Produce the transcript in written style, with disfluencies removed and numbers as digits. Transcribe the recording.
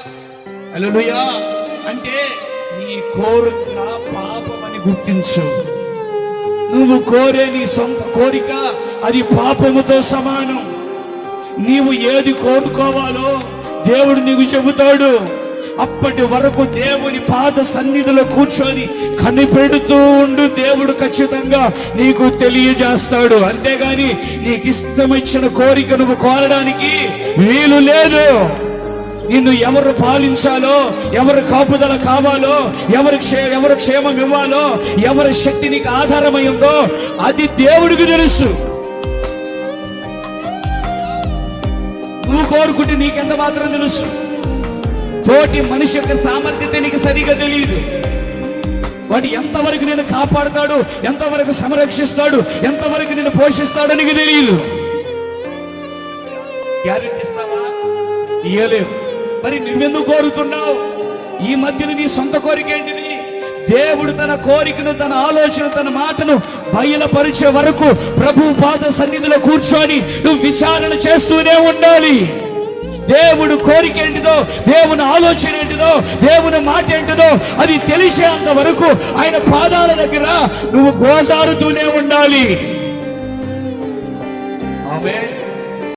హల్లెలూయా. అంటే నీ కోరిక పాపమని గుర్తించు. నువ్వు కోరే నీ సొంత కోరిక అది పాపముతో సమానం. నీవు ఏది కోరుకోవాలో దేవుడు నీకు చెబుతాడు. అప్పటి వరకు దేవుని పాద సన్నిధిలో కూర్చొని కనిపెడుతూ ఉండు. దేవుడు ఖచ్చితంగా నీకు తెలియజేస్తాడు. అంతేగాని నీకు ఇష్టమిచ్చిన కోరిక నువ్వు కోరడానికి వీలు లేదు. నిన్ను ఎవరు పాలించాలో, ఎవరు కాపుదల కావాలో, ఎవరు క్షేమం ఇవ్వాలో, ఎవరి శక్తి నీకు ఆధారమై ఉందో అది దేవుడికి తెలుసు. నువ్వు కోరుకుంటే నీకెంత మాత్రం తెలుసు. తోటి మనిషి యొక్క సామర్థ్యత నీకు సరిగా తెలియదు. వాడు ఎంతవరకు నేను కాపాడుతాడు, ఎంతవరకు సంరక్షిస్తాడు, ఎంతవరకు నేను పోషిస్తాడో నీకు తెలియదు. గ్యారెంటీ ఇస్తావా? ఇయ్యలేవు. మరి నువ్వెందుకు కోరుతున్నావు? ఈ మధ్యన నీ సొంత కోరిక ఏంటిది? దేవుడు తన కోరికను, తన ఆలోచన, తన మాటను బయలుపరిచే వరకు ప్రభు పాద సన్నిధిలో కూర్చొని నువ్వు విచారణ చేస్తూనే ఉండాలి. దేవుడు కోరిక ఏంటిదో, దేవుని ఆలోచన ఏంటిదో, దేవుని మాట ఏంటిదో అది తెలిసేంత వరకు ఆయన పాదాల దగ్గర నువ్వు గోజారుతూనే ఉండాలి. ఆమేన్.